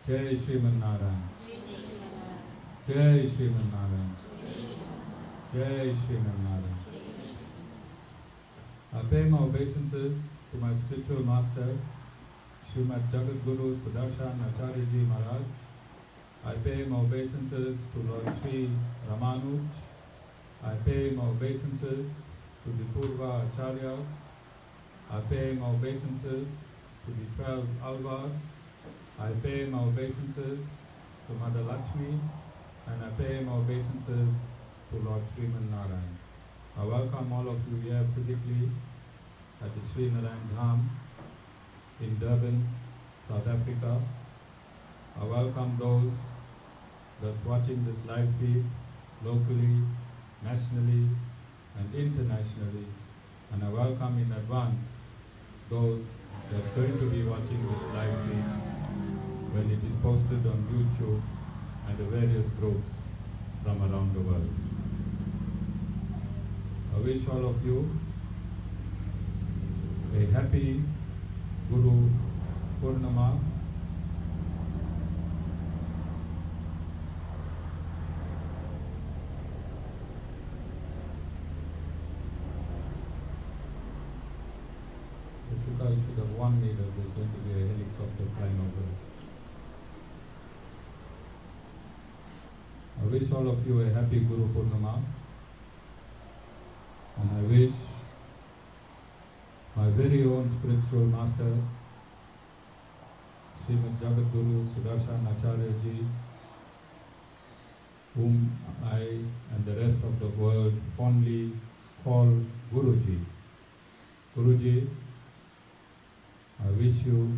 Jai Sriman Narayan. Jai Sriman Narayan. Jai Sriman Narayan. I pay my obeisances to my spiritual master, Srimad Jagat Guru Sudarshan Acharyaji Maharaj. I pay my obeisances to Lord Sri Ramanuj. I pay my obeisances to the Purva Acharyas. I pay my obeisances to the 12 Alvars. I pay my obeisances to Mother Lakshmi, and I pay my obeisances to Lord Sri Narayan. I welcome all of you here physically at the Sri Narayan Dham in Durban, South Africa. I welcome those that's watching this live feed locally, nationally, and internationally. And I welcome in advance those that's going to be watching this live feed when it is posted on YouTube and the various groups from around the world. I wish all of you a happy Guru Purnima. Jessica, you should have warned me that there's going to be a helicopter flying over. I wish all of you a happy Guru Purnima, and I wish my very own spiritual master, Srimad Jagat Guru Sudarshan Acharyaji, whom I and the rest of the world fondly call Guruji. Guruji, I wish you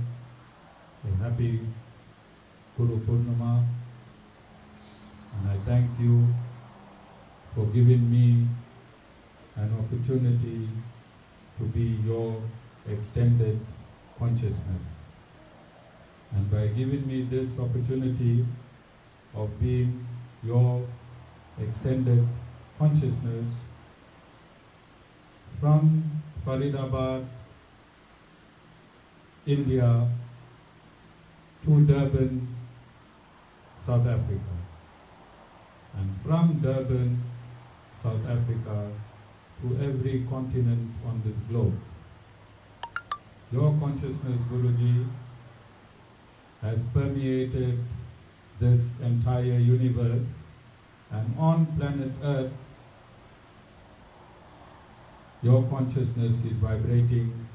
a happy Guru Purnima, and I thank you for giving me an opportunity to be your extended consciousness. And by giving me this opportunity of being your extended consciousness, from Faridabad, India, to Durban, South Africa, and from Durban, South Africa, to every continent on this globe. Your consciousness, Guruji, has permeated this entire universe, and on planet Earth, your consciousness is vibrating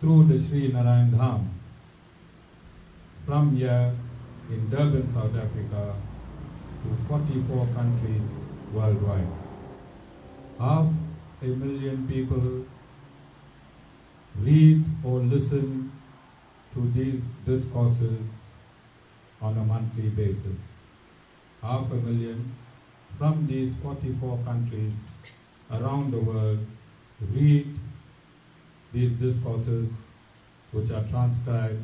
through the Sri Narayan Dham, from here in Durban, South Africa, to 44 countries worldwide. 500,000 people read or listen to these discourses on a monthly basis. 500,000 from these 44 countries around the world read these discourses, which are transcribed,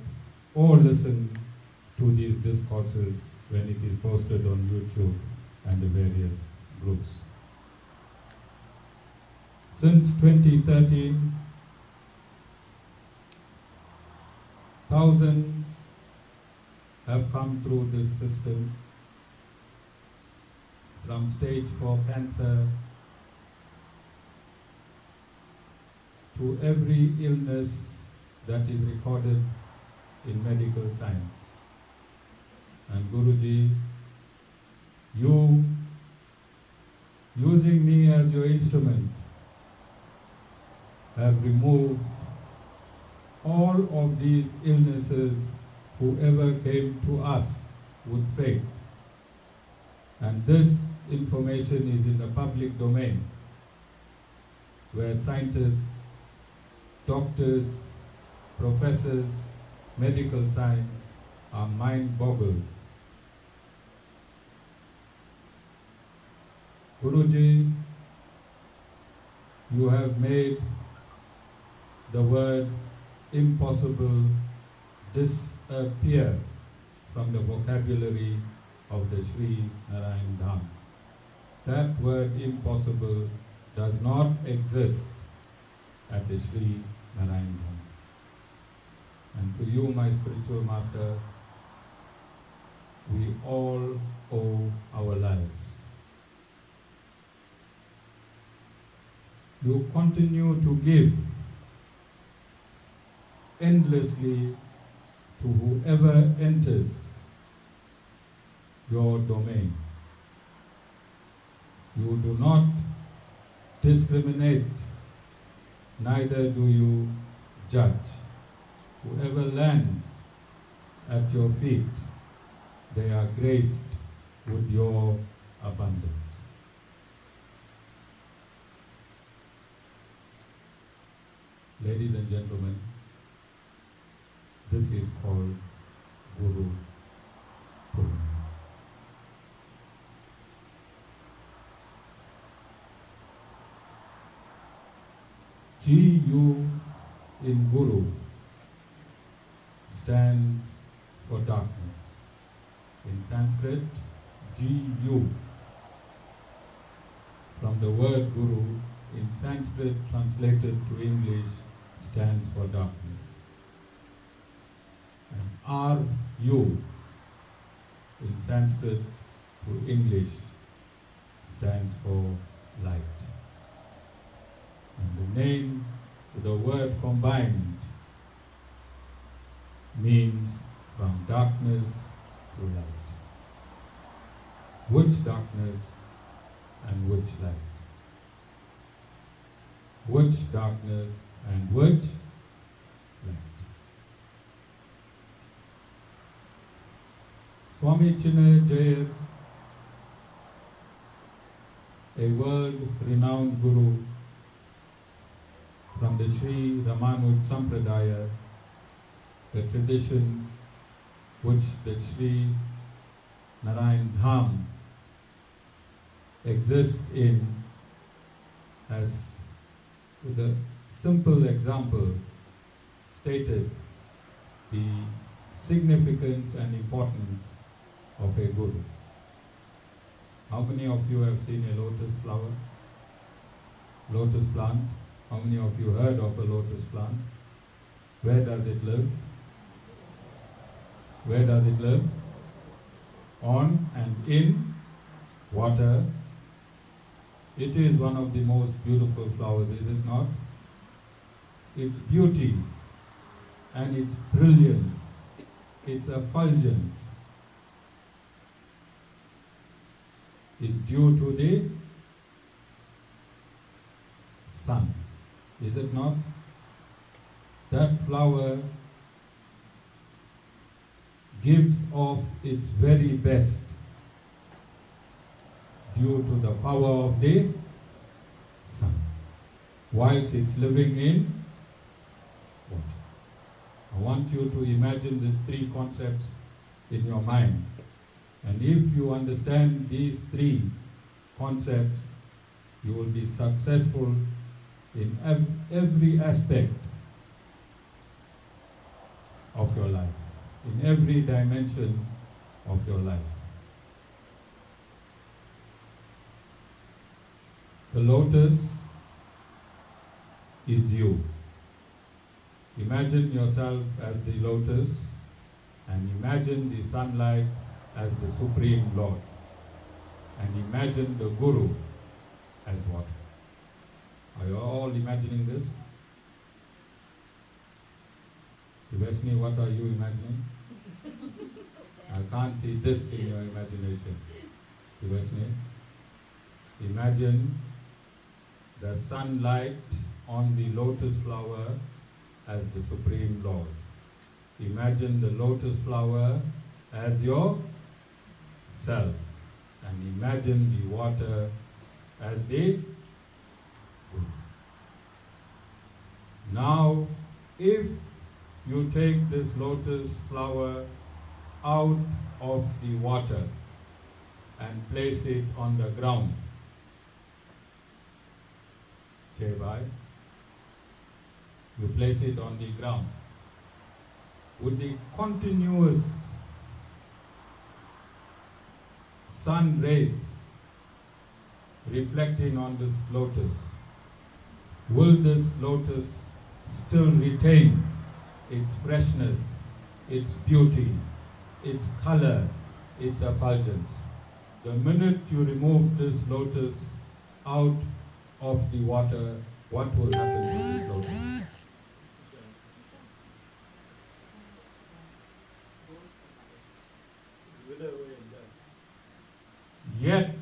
or listen to these discourses when it is posted on YouTube and the various groups. Since 2013, thousands have come through this system, from stage 4 cancer to every illness that is recorded in medical science. And Guruji, you, using me as your instrument, have removed all of these illnesses whoever came to us with faith. And this information is in the public domain, where scientists, doctors, professors, medical science are mind-boggled. Guruji, you have made the word impossible disappear from the vocabulary of the Sri Narayan Dham. That word impossible does not exist at the Sri Narayan Dham. And to you, my spiritual master, we all owe our lives. You continue to give endlessly to whoever enters your domain. You do not discriminate, neither do you judge. Whoever lands at your feet, they are graced with your abundance. Ladies and gentlemen, this is called Guru Purnima. G-U in Guru stands for darkness. In Sanskrit, G-U, from the word Guru, in Sanskrit translated to English, stands for darkness. And R-U, in Sanskrit to English, stands for light. And the name, the word combined, means from darkness to light. Which darkness and which light? Which darkness and which light? Swami Chinna Jeeyar, a world-renowned guru from the Sri Ramanuj Sampradaya, the tradition which the Sri Narayan Dham exists in, has, with a simple example, stated the significance and importance of a guru. How many of you have seen a lotus flower? Lotus plant? How many of you heard of a lotus plant? Where does it live? Where does it live? On and in water. It is one of the most beautiful flowers, is it not? Its beauty and its brilliance, its effulgence is due to the sun, is it not? That flower gives off its very best due to the power of the sun, whilst it's living in water. I want you to imagine these three concepts in your mind. And if you understand these three concepts, you will be successful in every aspect of your life, in every dimension of your life. The lotus is you. Imagine yourself as the lotus and imagine the sunlight as the Supreme Lord. And imagine the Guru as water. Are you all imagining this? Vishni, what are you imagining? I can't see this in your imagination. Vishni, imagine the sunlight on the lotus flower as the Supreme Lord. Imagine the lotus flower as your self. And imagine the water as the Guru. Now, if you take this lotus flower out of the water and place it on the ground, you place it on the ground, with the continuous sun rays reflecting on this lotus, will this lotus still retain its freshness, its beauty, its color, its effulgence. The minute you remove this lotus out of the water, what will happen to this lotus? Yet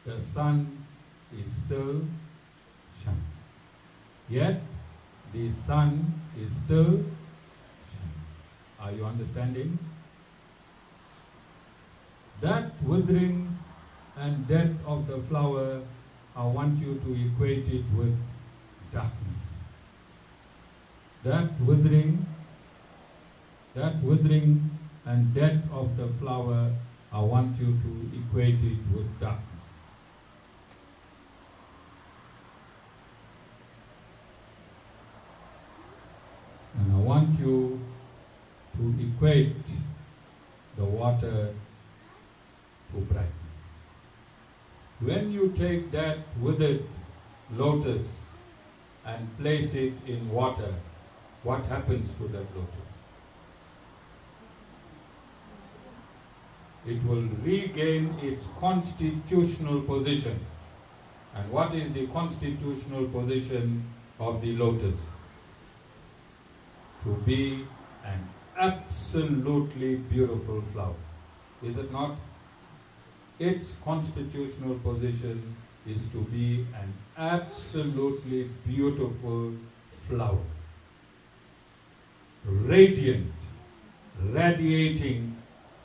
the sun is still shining. Yet the sun is still shining. Are you understanding? That withering and death of the flower, I want you to equate it with darkness. That withering and death of the flower, I want you to equate it with darkness. And I want you to equate the water to brightness. When you take that withered lotus and place it in water, what happens to that lotus? It will regain its constitutional position. And what is the constitutional position of the lotus? To be an absolutely beautiful flower. Is it not? Its constitutional position is to be an absolutely beautiful flower. Radiant, radiating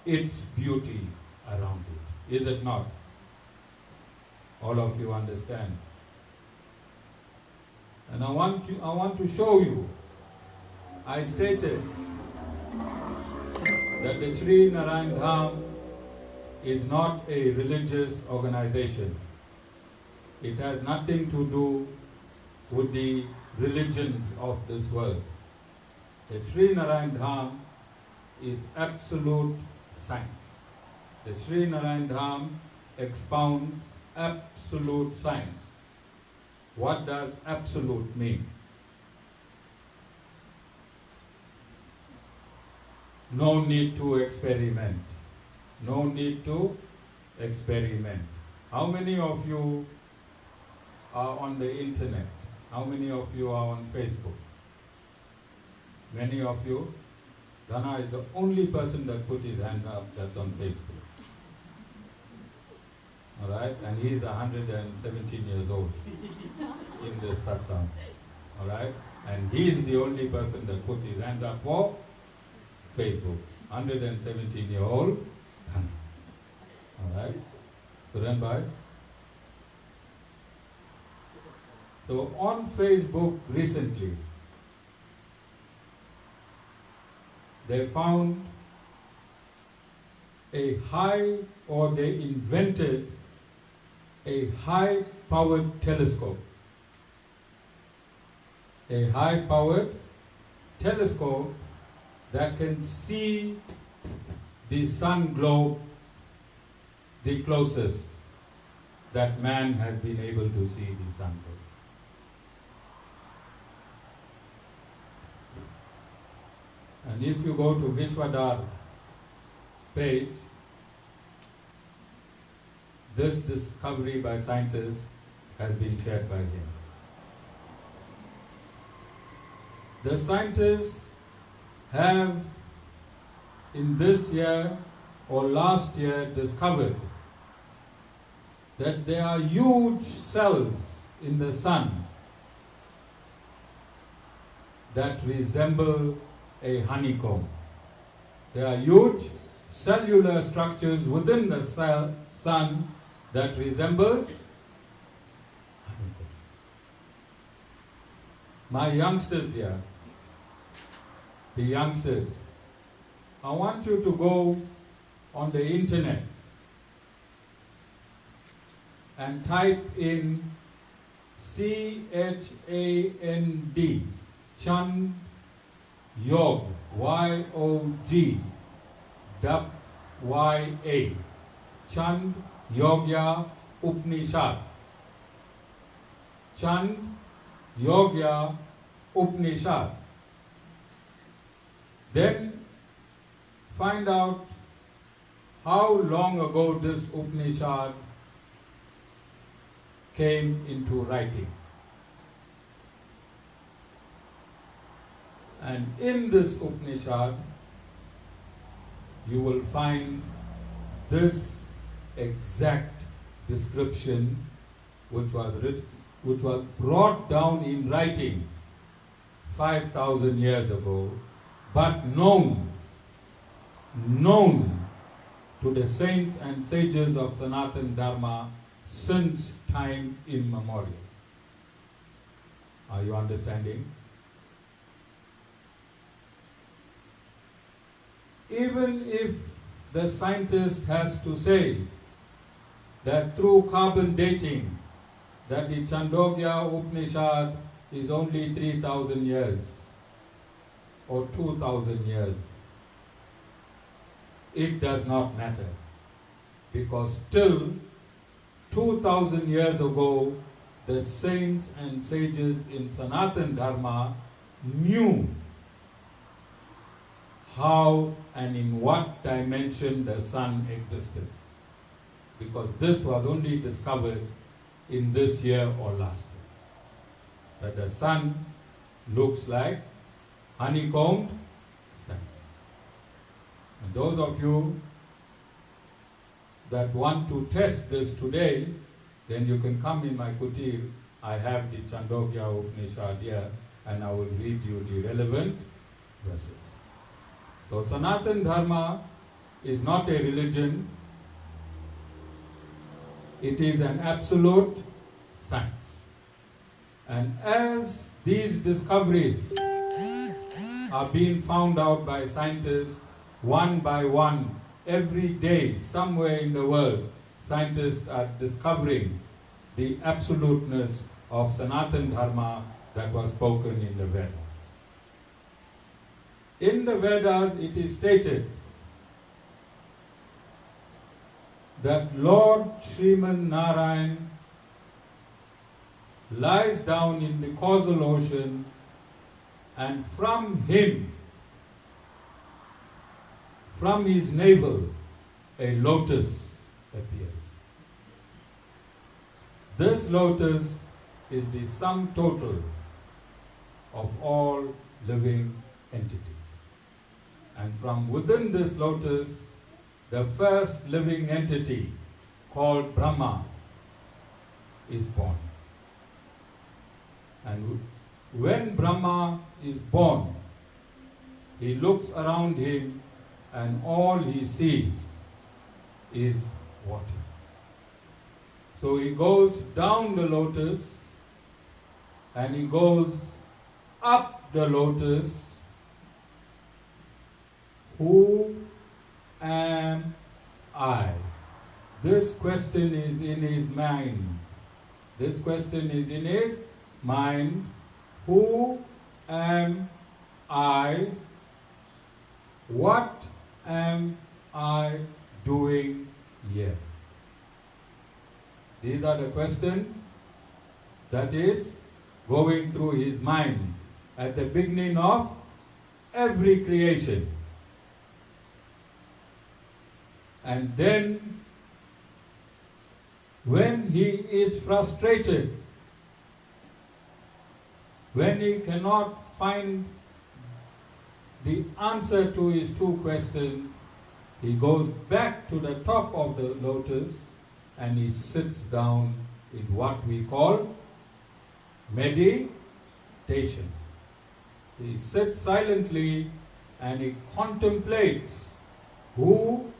its beauty around it. Is it not? All of you understand? And I want to show you. I stated that the Sri Narayan Dham is not a religious organization. It has nothing to do with the religions of this world. The Sri Narayan Dham is absolute science. The Sri Narayan Dham expounds absolute science. What does absolute mean? No need to experiment. No need to experiment. How many of you are on the internet? How many of you are on Facebook? Many of you. Dana is the only person that put his hand up that's on Facebook. Alright? And he's 117 years old in this satsang. Alright? And he's the only person that put his hands up for Facebook. 117-year-old Dana. Alright? So then by. So on Facebook recently, they found they invented a high-powered telescope. A high-powered telescope that can see the sun globe the closest that man has been able to see the sun globe. And if you go to Vishishtadvai's page, this discovery by scientists has been shared by him. The scientists have in this year or last year discovered that there are huge cells in the sun that resemble a honeycomb. There are huge cellular structures within the sun that resembles honeycomb. My youngsters here, the youngsters, I want you to go on the internet and type in CHAND, Chand Yog, Y-O-G, W-Y-A, Chand Yogya Upanishad. Chand Yogya Upanishad. Then find out how long ago this Upanishad came into writing. And in this Upanishad, you will find this exact description which was brought down in writing 5,000 years ago, but known to the saints and sages of Sanatana Dharma since time immemorial. Are you understanding? Even if the scientist has to say that through carbon dating that the Chandogya Upanishad is only 3,000 years or 2,000 years, it does not matter, because till 2,000 years ago, the saints and sages in Sanatana Dharma knew how and in what dimension the sun existed, because this was only discovered in this year or last year, that the sun looks like honeycombed sands. And those of you that want to test this today, then you can come in my kutir. I have the Chandogya Upanishad here, and I will read you the relevant verses. So Sanatana Dharma is not a religion, it is an absolute science. And as these discoveries are being found out by scientists one by one, every day, somewhere in the world, scientists are discovering the absoluteness of Sanatana Dharma that was spoken in the Vedas. In the Vedas, it is stated that Lord Sriman Narayan lies down in the causal ocean, and from him, from his navel, a lotus appears. This lotus is the sum total of all living entities. And from within this lotus, the first living entity, called Brahma, is born. And when Brahma is born, he looks around him and all he sees is water. So he goes down the lotus and he goes up the lotus. Who am I? This question is in his mind. This question is in his mind. Who am I? What am I doing here? These are the questions that is going through his mind at the beginning of every creation. And then, when he is frustrated, when he cannot find the answer to his two questions, he goes back to the top of the lotus and he sits down in what we call meditation. He sits silently and he contemplates, who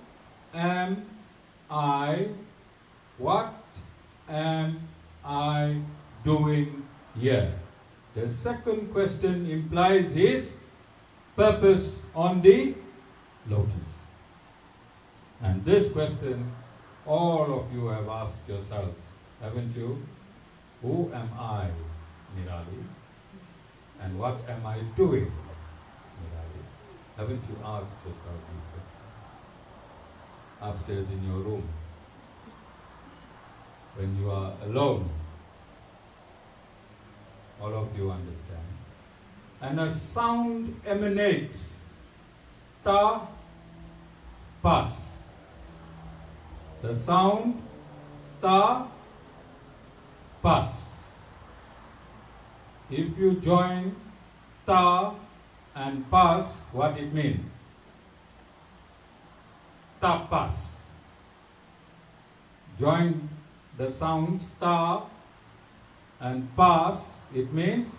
am I? What am I doing here? The second question implies his purpose on the lotus. And this question, all of you have asked yourselves, haven't you? Who am I, Nirali? And what am I doing, Nirali? Haven't you asked yourself these questions? Upstairs in your room, when you are alone, all of you understand. And a sound emanates, ta, pas. The sound ta, pas. If you join ta and pas, what it means? Tapas. Join the sounds ta and pas, it means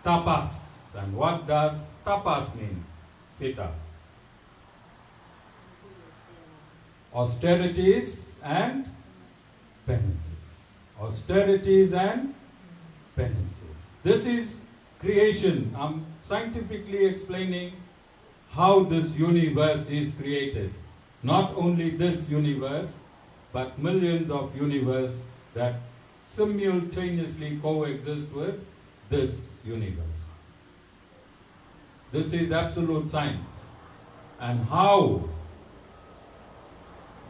tapas. And what does tapas mean? Sita. Austerities and penances. Austerities and penances. This is creation. I'm scientifically explaining how this universe is created. Not only this universe, but millions of universes that simultaneously coexist with this universe. This is absolute science. And how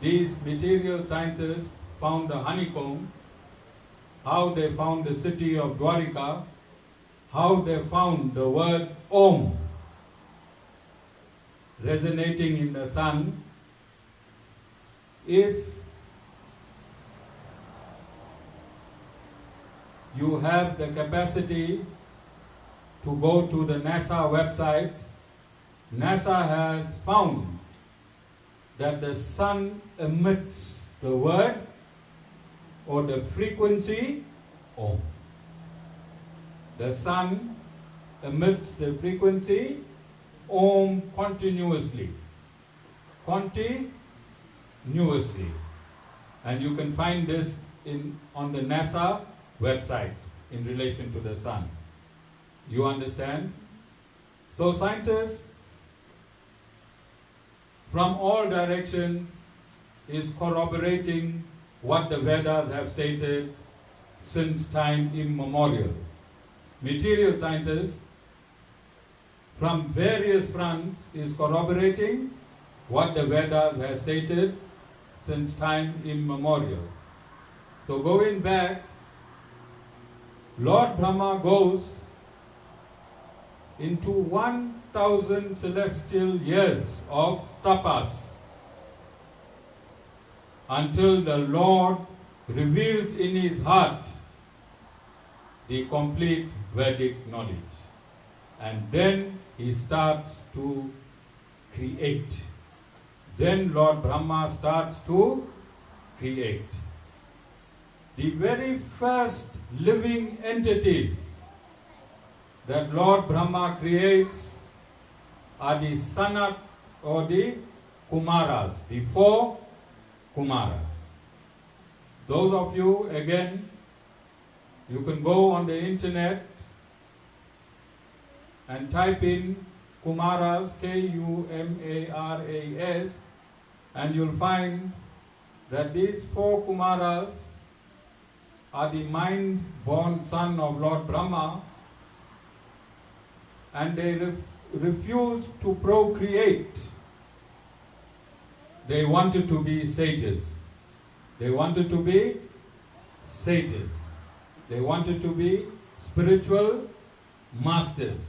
these material scientists found the honeycomb, how they found the city of Dwarika, how they found the word Om resonating in the sun. If you have the capacity to go to the NASA website, NASA has found that the sun emits the word or the frequency Om. The sun emits the frequency Om continuously. Continuously. And you can find this on the NASA website in relation to the sun. You understand? So scientists from all directions is corroborating what the Vedas have stated since time immemorial. Material scientists from various fronts is corroborating what the Vedas have stated since time immemorial. So going back, Lord Brahma goes into 1,000 celestial years of tapas until the Lord reveals in his heart the complete Vedic knowledge. And then he starts to create. Then Lord Brahma starts to create. The very first living entities that Lord Brahma creates are the Sanat or the Kumaras, the 4 Kumaras. Those of you, again, you can go on the internet and type in Kumaras, Kumaras, and you'll find that these 4 Kumaras are the mind-born son of Lord Brahma, and they refused to procreate. They wanted to be sages. They wanted to be sages. They wanted to be spiritual masters.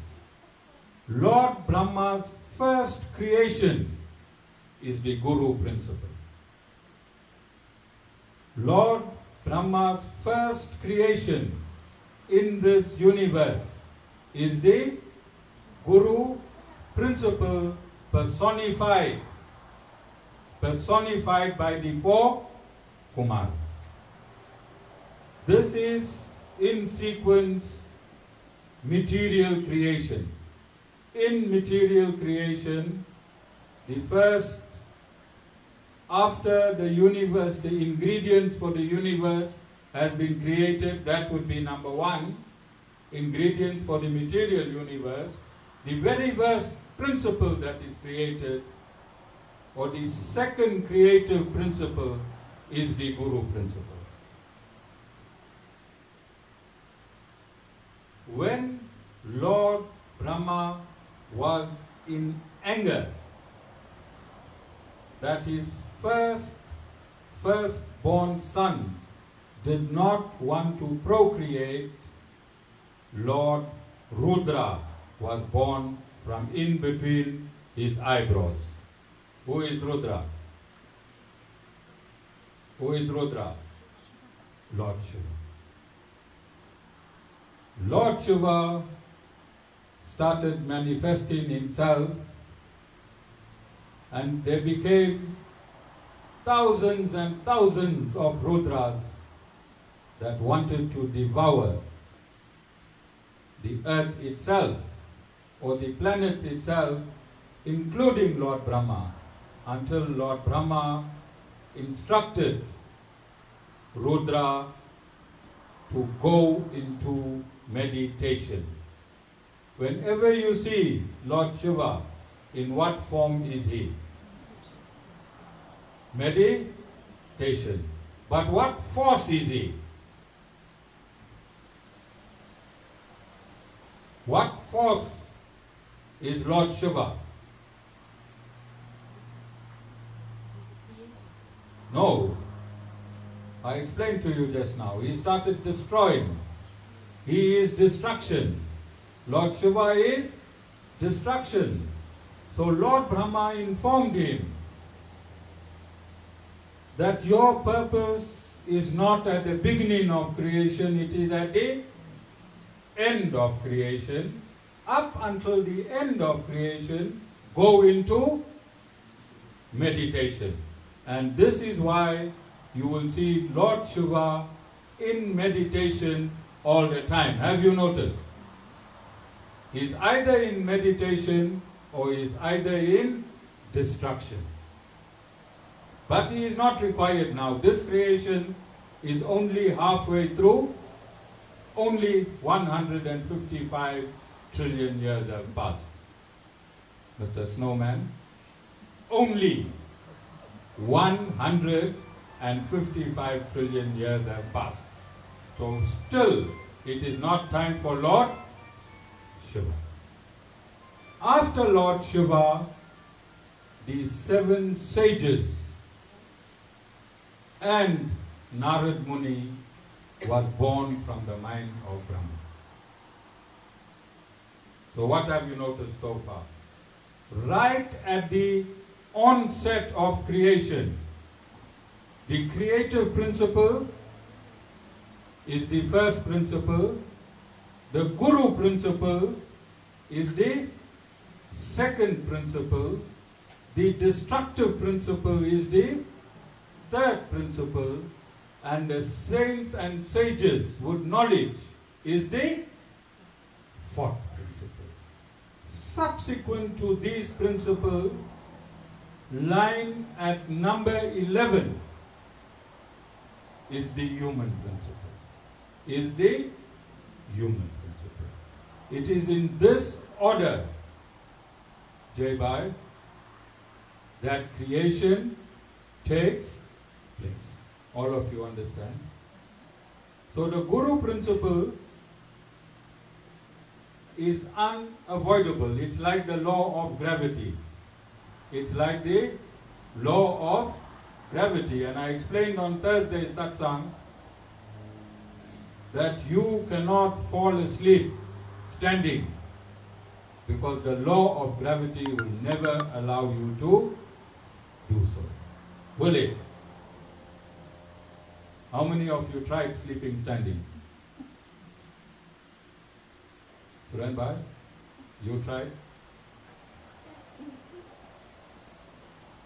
Lord Brahma's first creation is the Guru principle. Lord Brahma's first creation in this universe is the Guru principle personified by the 4 Kumaras. This is in sequence material creation. In material creation, the first, after the universe, the ingredients for the universe has been created, that would be number 1, ingredients for the material universe. The very first principle that is created, or the second creative principle, is the Guru principle. When Lord Brahma was in anger that his firstborn son did not want to procreate, Lord Rudra was born from in between his eyebrows. Who is Rudra? Who is Rudra? Lord Shiva. Lord Shiva started manifesting himself, and there became thousands and thousands of Rudras that wanted to devour the earth itself or the planet itself, including Lord Brahma, until Lord Brahma instructed Rudra to go into meditation. Whenever you see Lord Shiva, in what form is he? Meditation. But what force is he? What force is Lord Shiva? No. I explained to you just now. He started destroying. He is destruction. Lord Shiva is destruction. So Lord Brahma informed him that your purpose is not at the beginning of creation, it is at the end of creation. Up until the end of creation, go into meditation. And this is why you will see Lord Shiva in meditation all the time. Have you noticed? He is either in meditation or he is either in destruction. But he is not required now. This creation is only halfway through. Only 155 trillion years have passed. Mr. Snowman, only 155 trillion years have passed. So still, it is not time for Lord Shiva. After Lord Shiva, the 7 sages and Narad Muni was born from the mind of Brahma. So what have you noticed so far? Right at the onset of creation, the creative principle is the first principle, the Guru principle is the second principle, the destructive principle is the third principle, and the saints and sages with knowledge is the fourth principle. Subsequent to these principles, line at number 11 is the human principle. Is the human principle. It is in this order, Jai Bhai, that creation takes place. All of you understand? So the Guru principle is unavoidable. It's like the law of gravity. It's like the law of gravity. And I explained on Thursday satsang that you cannot fall asleep standing because the law of gravity will never allow you to do so. Will it? How many of you tried sleeping standing? Suren Bhai, you tried?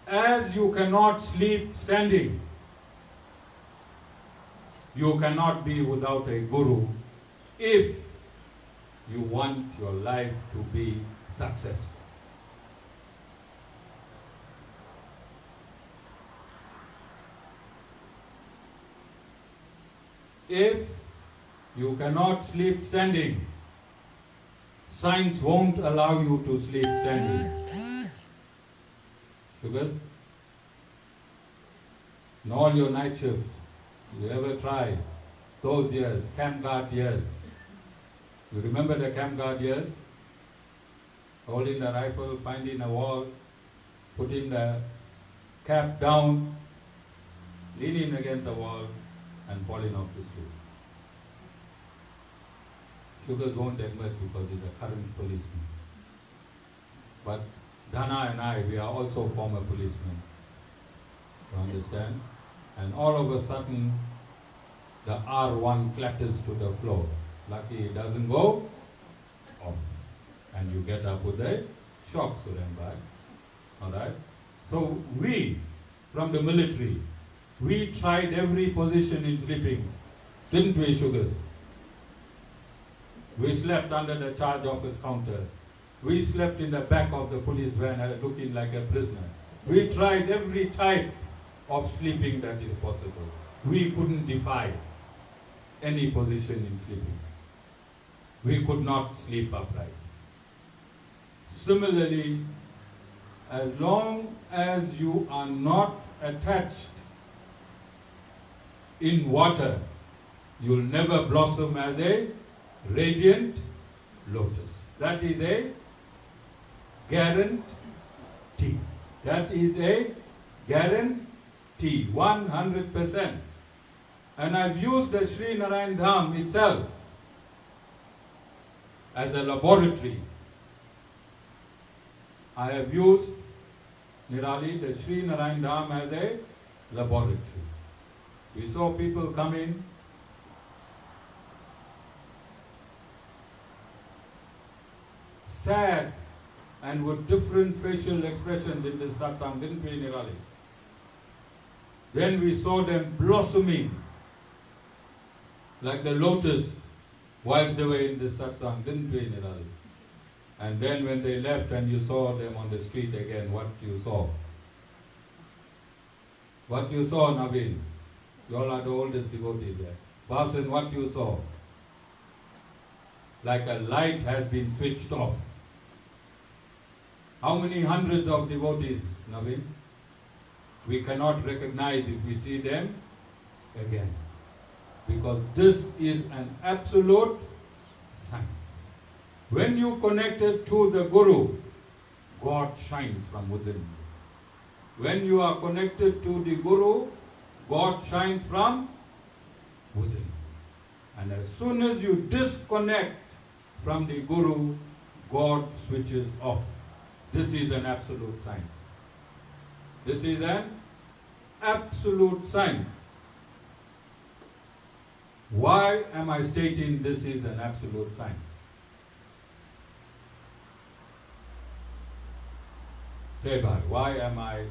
As you cannot sleep standing, you cannot be without a guru if you want your life to be successful. If you cannot sleep standing, science won't allow you to sleep standing. Sugars? In all your night shift, you ever try those years, camp guard years? You remember the camp guard years? Holding the rifle, finding a wall, putting the cap down, leaning against the wall, and falling off to sleep. Sugars won't admit because he's a current policeman. But Dhana and I, we are also former policemen. You understand? and all of a sudden the R1 clatters to the floor. Lucky it doesn't go off. And you get up with a shock, Surembai. Alright? So we, from the military, we tried every position in sleeping. Didn't we, Sugars? We slept under the charge office counter. We slept in the back of the police van looking like a prisoner. We tried every type of sleeping that is possible. We couldn't defy any position in sleeping. We could not sleep upright. Similarly, as long as you are not attached in water, you'll never blossom as a radiant lotus. That is a guarantee. That is a guarantee, 100%. And I've used the Sri Narayan Dham itself as a laboratory. I have used Nirali, the Sri Narayan Dham, as a laboratory. We saw people come in, sad and with different facial expressions in the satsang, didn't we, Nirali? Then we saw them blossoming like the lotus whilst they were in the satsang, didn't we, Nirali? And then when they left and you saw them on the street again, what you saw? What you saw, Naveen? You all are the oldest devotees there. Basan, what you saw? Like a light has been switched off. How many hundreds of devotees, Naveen? We cannot recognize if we see them again. Because this is an absolute science. When you connected to the Guru, God shines from within you. When you are connected to the Guru, God shines from within. And as soon as you disconnect from the Guru, God switches off. This is an absolute science. This is an absolute science. Why am I stating this is an absolute science? Say bhai, why am I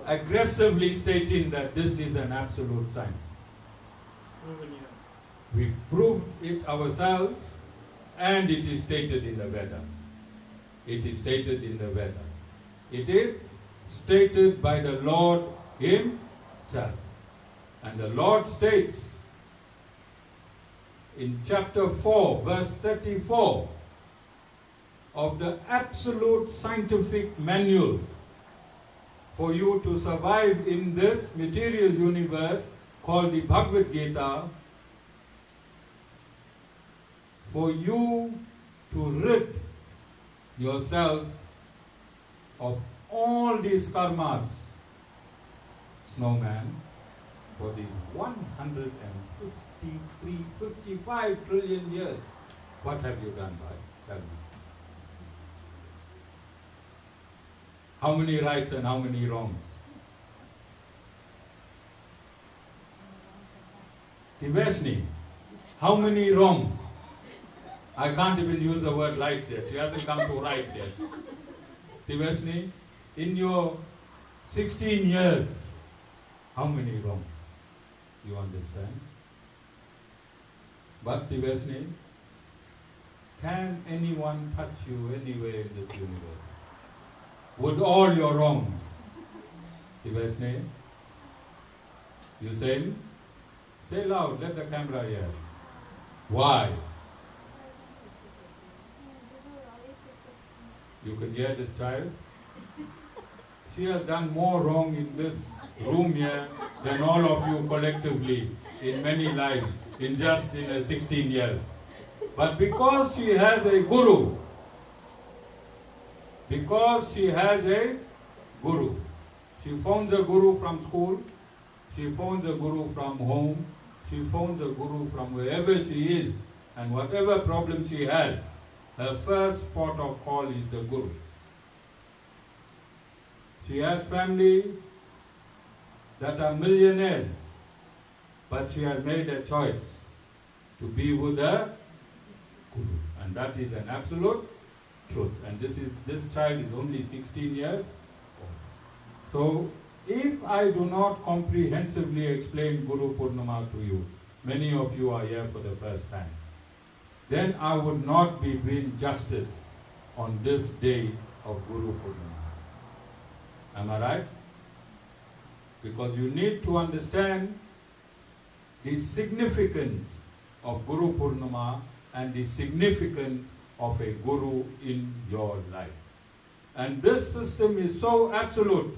aggressively stating that this is an absolute science? We proved it ourselves, and it is stated in the Vedas. It is stated in the Vedas. It is stated by the Lord Himself. And the Lord states in chapter 4, verse 34 of the absolute scientific manual for you to survive in this material universe called the Bhagavad Gita, for you to rid yourself of all these karmas, snowman, for these 55 trillion years. What have you done, bhai? Tell me. How many rights and how many wrongs? Tivashni, how many wrongs? I can't even use the word rights yet. She hasn't come to rights yet. Tivashni, in your 16 years, how many wrongs? You understand? But Tivashni, can anyone touch you anywhere in this universe? With all your wrongs? Tivashni, you saying? Say loud, let the camera hear. Why? You can hear this child? She has done more wrong in this room here than all of you collectively in many lives, in 16 years. But because she has a Guru, she phones a Guru from school, she phones a Guru from home, she phones a Guru from wherever she is, and whatever problem she has, her first port of call is the Guru. She has family, that are millionaires, but she has made a choice to be with a Guru. And that is an absolute truth. And this child is only 16 years old. So, if I do not comprehensively explain Guru Purnima to you, many of you are here for the first time, then I would not be doing justice on this day of Guru Purnima. Am I right? Because you need to understand the significance of Guru Purnima and the significance of a Guru in your life. And this system is so absolute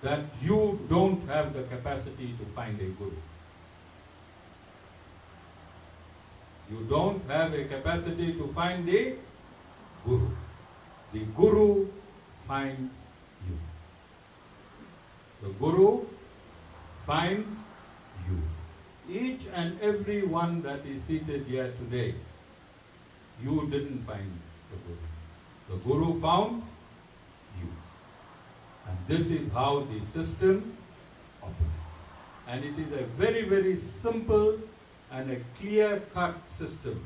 that you don't have the capacity to find a Guru. You don't have a capacity to find a Guru. The Guru finds you. The Guru finds you. Each and every one that is seated here today, you didn't find the Guru. The Guru found you. And this is how the system operates. And it is a very, very simple and a clear-cut system.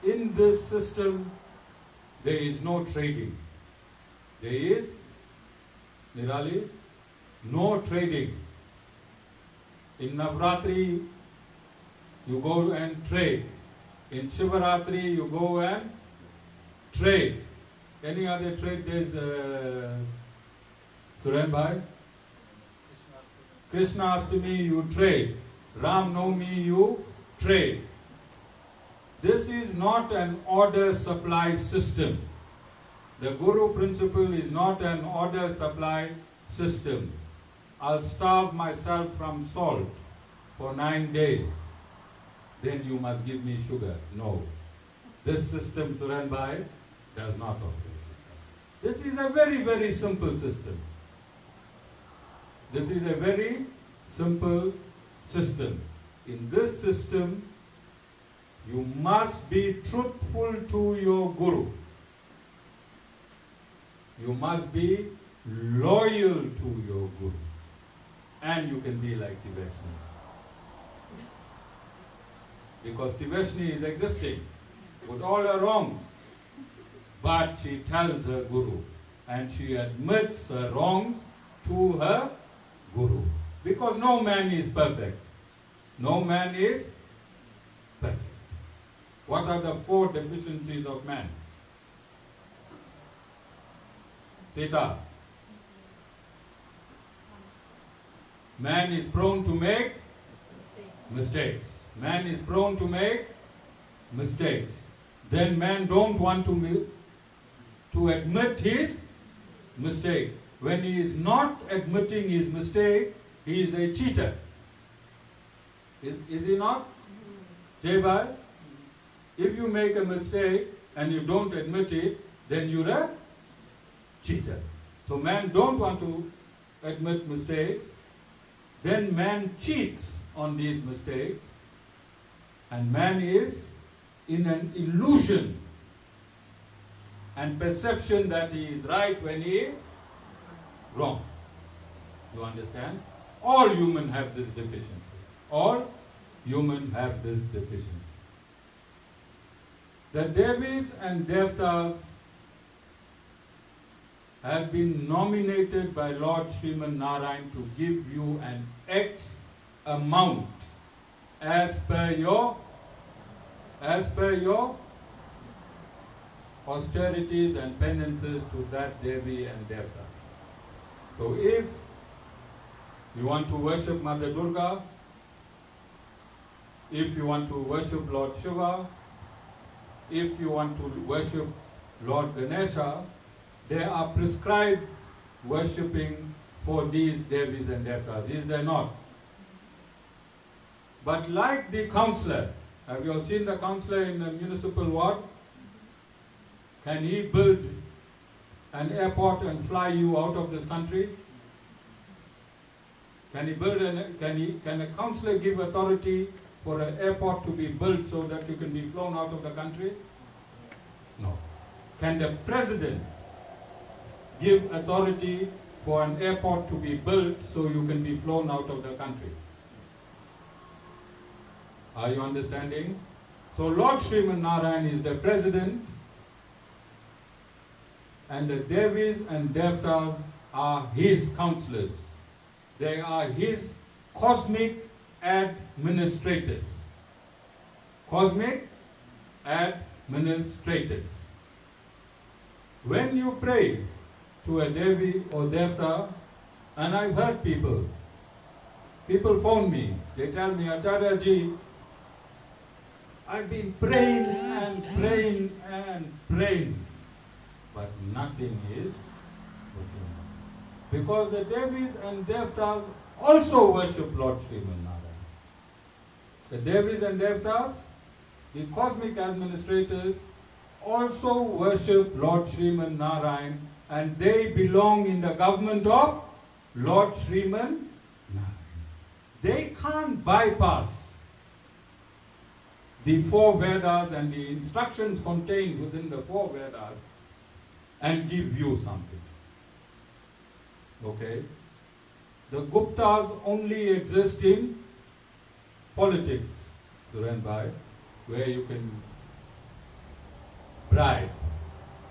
In this system, there is no trading. There is, Nirali, no trading. In Navratri, you go and trade. In Shivaratri, you go and trade. Any other trade days, Suren Bhai? Krishna Ashtami, you trade. Ram Navami, you trade. This is not an order-supply system. The Guru principle is not an order-supply system. I'll starve myself from salt for 9 days. Then you must give me sugar. No. This system, Suren Bhai, does not operate. This is a very, very simple system. This is a very simple system. In this system, you must be truthful to your Guru. You must be loyal to your Guru. And you can be like Tiveshni. Because Tiveshni is existing with all her wrongs. But she tells her Guru and she admits her wrongs to her Guru. Because no man is perfect. No man is perfect. What are the 4 deficiencies of man? Sita. Man is prone to make mistakes. Man is prone to make mistakes. Then man don't want to admit his mistake. When he is not admitting his mistake, he is a cheater. Is he not? Jai Bhai? If you make a mistake and you don't admit it, then you're a cheater. So man don't want to admit mistakes. Then man cheats on these mistakes. And man is in an illusion and perception that he is right when he is wrong. You understand? All humans have this deficiency. All humans have this deficiency. The Devis and Devtas have been nominated by Lord Sri Narayan to give you an X amount as per your austerities and penances to that Devi and Devta. So if you want to worship Mother Durga, if you want to worship Lord Shiva, if you want to worship Lord Ganesha, there are prescribed worshipping for these Devis and Devtas, is there not? But like the councillor, have you all seen the councillor in the municipal ward? Can he build an airport and fly you out of this country? Can he build can a councillor give authority for an airport to be built so that you can be flown out of the country? No. Can the president give authority for an airport to be built so you can be flown out of the country. Are you understanding? So Lord Sri Narayan is the president, and the Devis and Devtas are his counselors. They are his cosmic administrators. Cosmic administrators. When you pray to a Devi or Devta, and I've heard people phone me, they tell me, Acharya Ji, I've been praying and praying and praying, but nothing is working out. Because the Devis and Devtas also worship Lord Sri Narayan. The Devis and Devtas, the cosmic administrators, also worship Lord Sri Narayan, and they belong in the government of Lord Sri Narayan. They can't bypass the four Vedas and the instructions contained within the four Vedas and give you something. Okay? The Guptas only exist in politics, Durban, where you can bribe.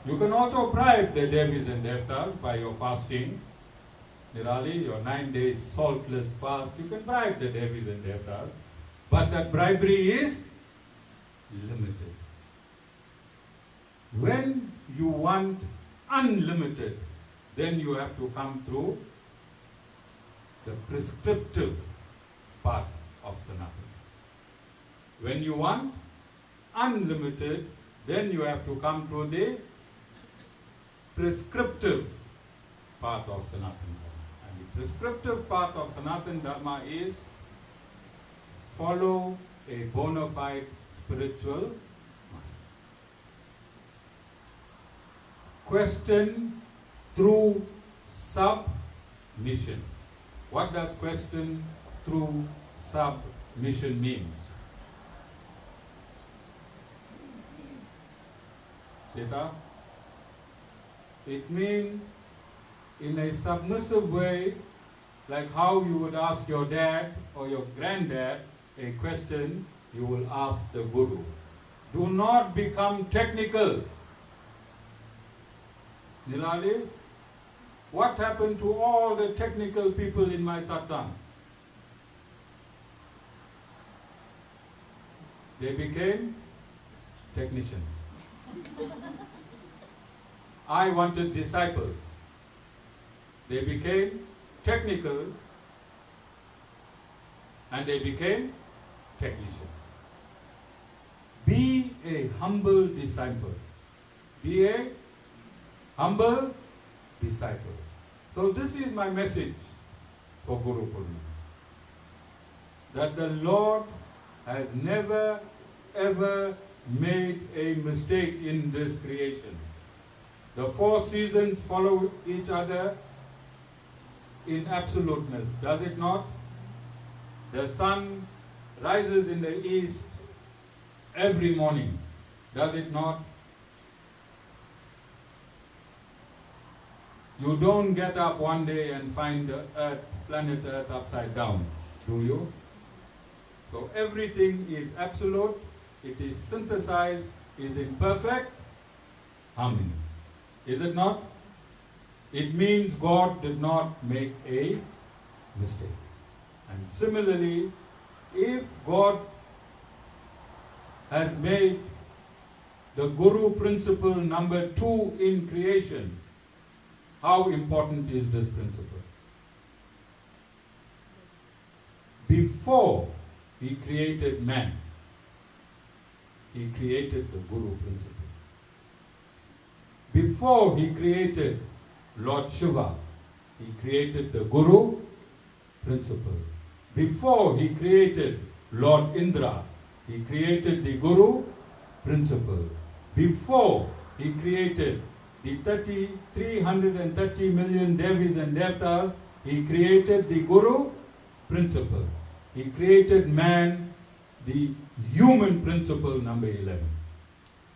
You can also bribe the Devis and Devtas by your fasting. Nirali, your 9 days saltless fast, you can bribe the Devis and Devtas. But that bribery is limited. When you want unlimited, then you have to come through the prescriptive part of Sanatana. When you want unlimited, then you have to come through the prescriptive part of Sanatana Dharma. And the prescriptive part of Sanatana Dharma is follow a bona fide spiritual master. Question through submission. What does question through submission mean? Sita? It means in a submissive way, like how you would ask your dad or your granddad a question, you will ask the Guru. Do not become technical. Nilali, what happened to all the technical people in my satsang? They became technicians. I wanted disciples. They became technical and they became technicians. Be a humble disciple. Be a humble disciple. So this is my message for Guru Purnima. That the Lord has never ever made a mistake in this creation. The four seasons follow each other in absoluteness, does it not? The sun rises in the east every morning, does it not? You don't get up one day and find the Earth, planet Earth upside down, do you? So everything is absolute, it is synthesized, is in perfect harmony. Is it not? It means God did not make a mistake. And similarly, if God has made the Guru principle number 2 in creation, how important is this principle? Before He created man, He created the Guru principle. Before He created Lord Shiva, He created the Guru principle. Before He created Lord Indra, He created the Guru principle. Before He created the 330 million Devis and Devtas, He created the Guru principle. He created man, the human principle number 11,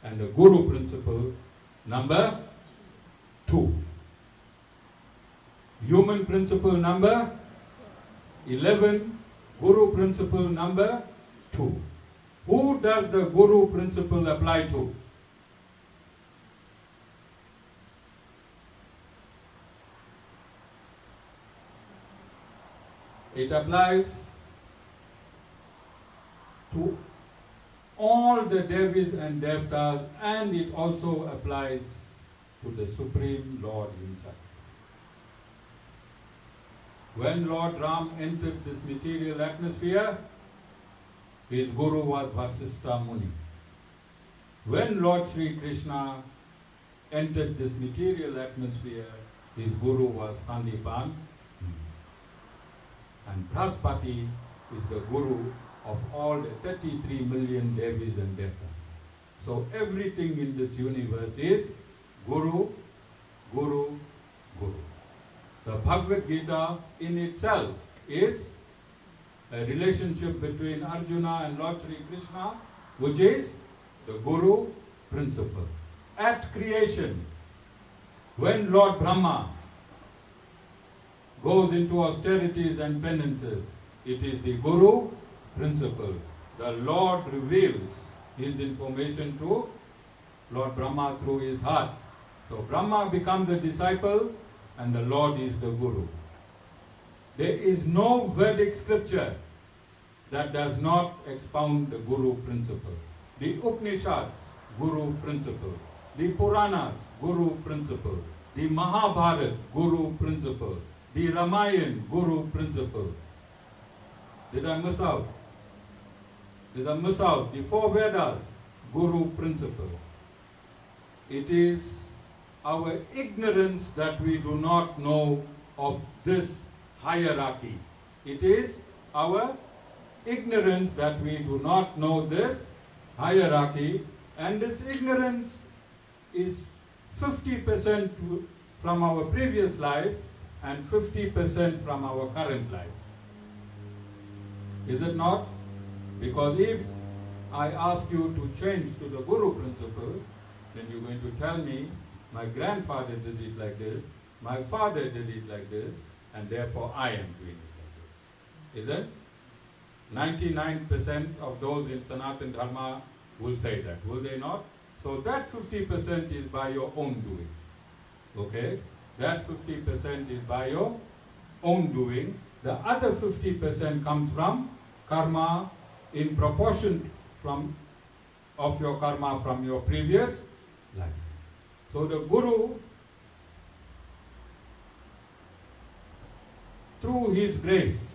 and the Guru principle number 2. human principle number 11, Guru principle number 2. Who does the Guru principle apply to? It applies to all the Devis and Devtas, and it also applies to the Supreme Lord himself. When Lord Ram entered this material atmosphere, his Guru was Vasishtha Muni. When Lord Sri Krishna entered this material atmosphere, his Guru was Sandipan. And Brahaspati is the Guru of all the 33 million Devis and Devtas. So everything in this universe is Guru, Guru, Guru. The Bhagavad Gita in itself is a relationship between Arjuna and Lord Sri Krishna, which is the Guru principle. At creation, when Lord Brahma goes into austerities and penances, it is the Guru principle. The Lord reveals his information to Lord Brahma through his heart. So Brahma becomes the disciple and the Lord is the Guru. There is no Vedic scripture that does not expound the Guru principle. The Upanishads, Guru principle. The Puranas, Guru principle. The Mahabharata, Guru principle. The Ramayana, Guru principle. Did I miss out? Did I miss out? The four Vedas, Guru principle. It is our ignorance that we do not know of this hierarchy. It is our ignorance that we do not know this hierarchy, and this ignorance is 50% from our previous life and 50% from our current life. Is it not? Because if I ask you to change to the Guru principle, then you're going to tell me, my grandfather did it like this, my father did it like this, and therefore I am doing it like this. Is it? 99% of those in Sanatana Dharma will say that, will they not? So that 50% is by your own doing. Okay? That 50% is by your own doing. The other 50% comes from karma in proportion of your karma from your previous life. So the Guru, through his grace,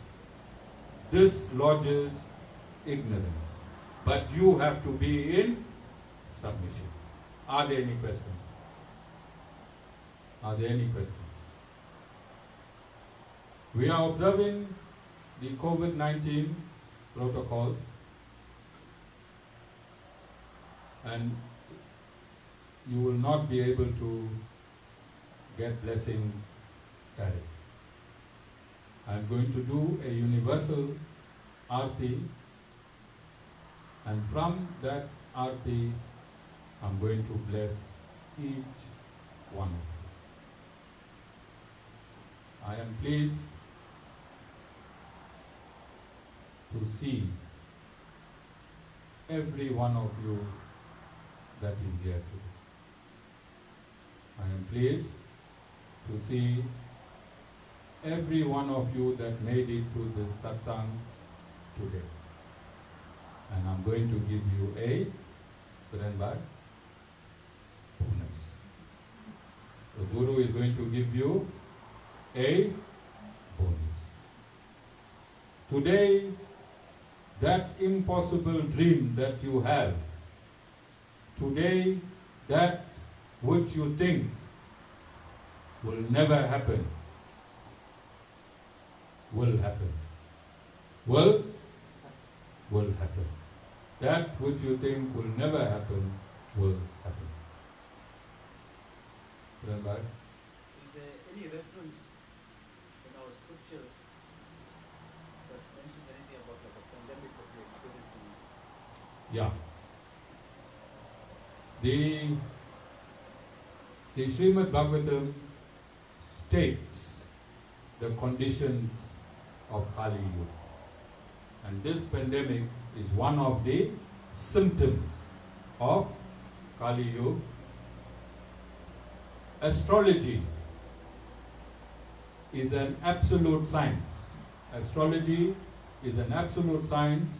dislodges ignorance. But you have to be in submission. Are there any questions? Are there any questions? We are observing the COVID-19 protocols, and you will not be able to get blessings directly. I am going to do a universal arti, and from that arti I am going to bless each one of you. I am pleased to see every one of you that is here today. I am pleased to see every one of you that made it to this satsang today. And I'm going to give you a Surenbhai bonus. The Guru is going to give you a bonus. Today, that impossible dream that you have, today, that which you think will never happen, will happen. Will happen. That which you think will never happen, will happen. Remember? Is there any reference in our scriptures that mentions anything about like a pandemic that we're experiencing? Yeah. The Srimad Bhagavatam states the conditions of Kali Yuga. And this pandemic is one of the symptoms of Kali Yuga. Astrology is an absolute science. Astrology is an absolute science.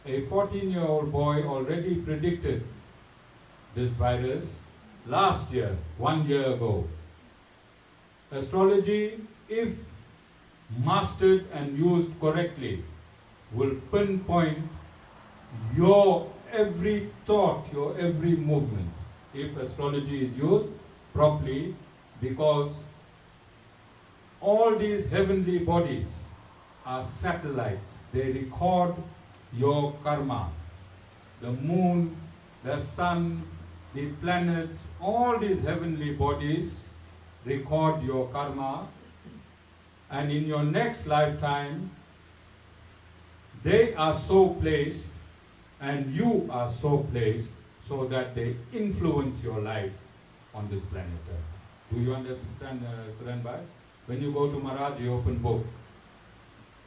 A 14-year-old boy already predicted this virus last year, 1 year ago. Astrology, if mastered and used correctly, will pinpoint your every thought, your every movement, if astrology is used properly, because all these heavenly bodies are satellites. They record your karma. The moon, the sun, the planets, all these heavenly bodies record your karma, and in your next lifetime, they are so placed and you are so placed so that they influence your life on this planet Earth. Do you understand, Surenbhai? When you go to Maharaj, you open book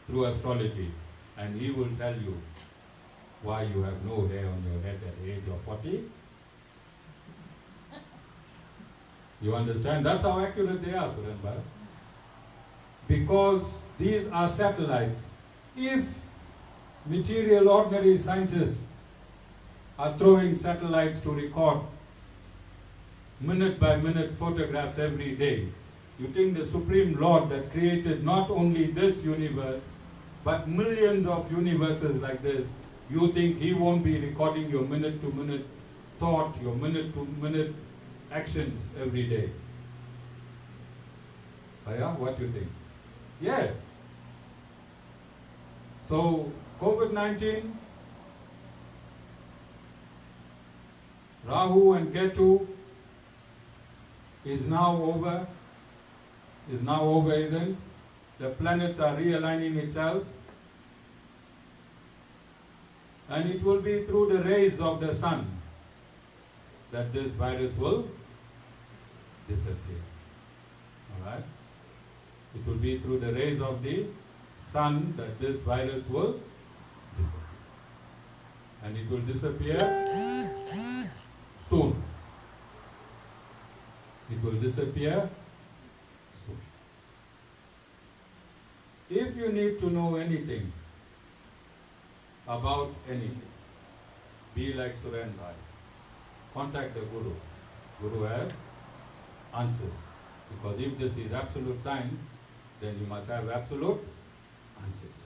through astrology, and he will tell you why you have no hair on your head at the age of 40. You understand? That's how accurate they are, Surenbhai. Because these are satellites. If material ordinary scientists are throwing satellites to record minute by minute photographs every day, you think the Supreme Lord that created not only this universe, but millions of universes like this, you think he won't be recording your minute to minute thought, your minute to minute actions every day? Aya, what do you think? Yes. So, COVID-19, Rahu and Ketu is now over. Is now over, isn't? The planets are realigning itself. And it will be through the rays of the sun that this virus will disappear. Alright? It will be through the rays of the sun that this virus will disappear. And it will disappear soon. It will disappear soon. If you need to know anything about anything, be like Surenbhai. Contact the Guru. Guru has answers. Because if this is absolute science, then you must have absolute answers.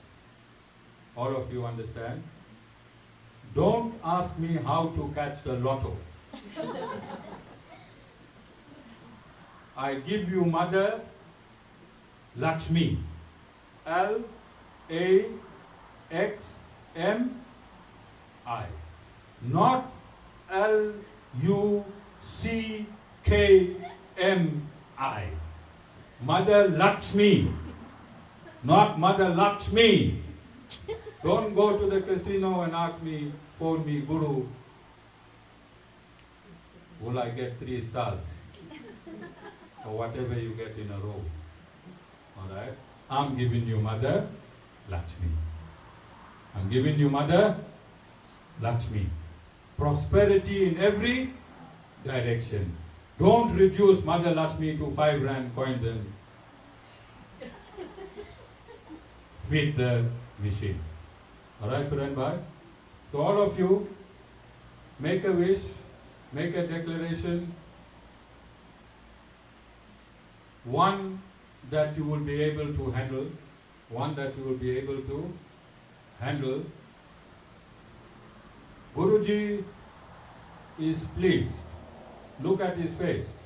All of you understand? Don't ask me how to catch the lotto. I give you Mother Lakshmi. L-A-X-M-I. Not L-U-C-K-M-I. Mother Lakshmi. Not Mother Lakshmi. Don't go to the casino and ask me, phone me, Guru, will I get 3 stars? Or whatever you get in a row. Alright? I'm giving you Mother Lakshmi. I'm giving you Mother Lakshmi. Prosperity in every direction. Don't reduce Mother Lakshmi to 5 rand coins and feed the machine. Alright, Surenbhai? So all of you, make a wish, make a declaration. One that you will be able to handle. One that you will be able to handle. Guruji is pleased. Look at his face.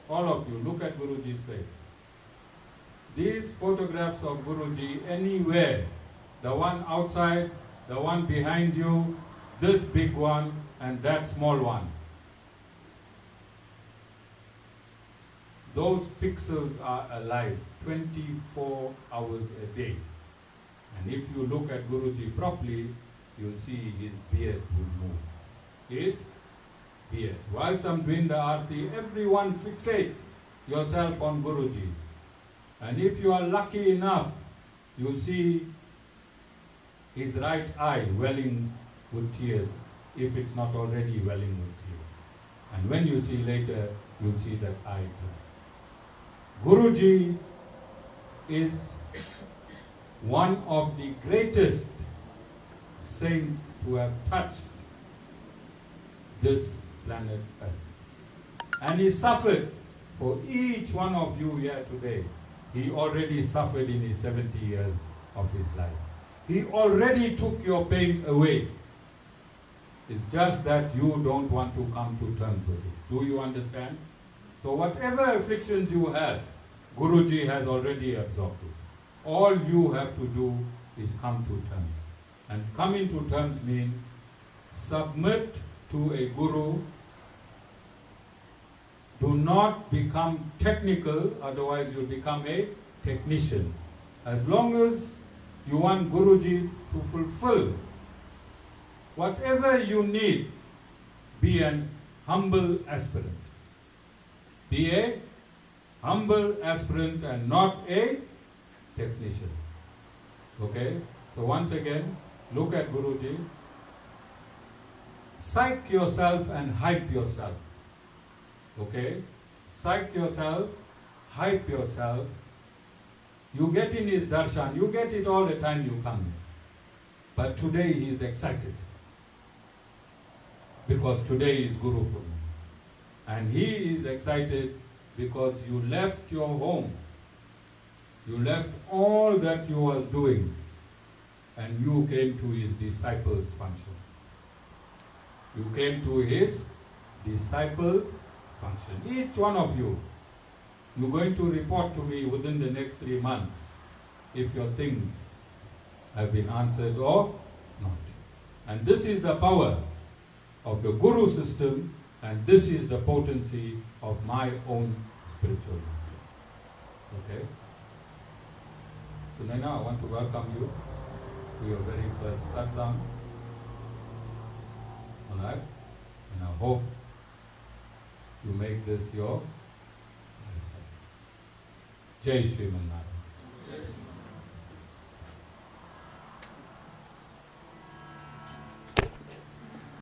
All of you, look at Guruji's face. These photographs of Guruji anywhere, the one outside, the one behind you, this big one, and that small one. Those pixels are alive 24 hours a day. And if you look at Guruji properly, you'll see his beard will move. His beard. Whilst I'm doing the arti, everyone fixate yourself on Guruji. And if you are lucky enough, you'll see his right eye welling with tears, if it's not already welling with tears. And when you see later, you'll see that eye dry. Guruji is one of the greatest saints to have touched this planet Earth. And he suffered for each one of you here today. He already suffered in his 70 years of his life. He already took your pain away. It's just that you don't want to come to terms with it. Do you understand? So whatever afflictions you had, Guruji has already absorbed it. All you have to do is come to terms. And coming to terms means submit to a guru. Do not become technical, otherwise you'll become a technician. As long as you want Guruji to fulfill whatever you need, be an humble aspirant. Be a humble aspirant and not a technician. Okay? So once again, look at Guruji. Psych yourself and hype yourself. Okay? Psych yourself, hype yourself. You get in his darshan, you get it all the time you come in. But today he is excited. Because today is Guru Purnima. And he is excited because you left your home. You left all that you was doing and you came to his disciples' function. You came to his disciples' function. Each one of you, you're going to report to me within the next 3 months if your things have been answered or not. And this is the power of the Guru system, and this is the potency of my own spiritual master. Okay? So Naina, I want to welcome you to your very first satsang. Alright? And I hope you make this your lifestyle. Jai Sri Narayan.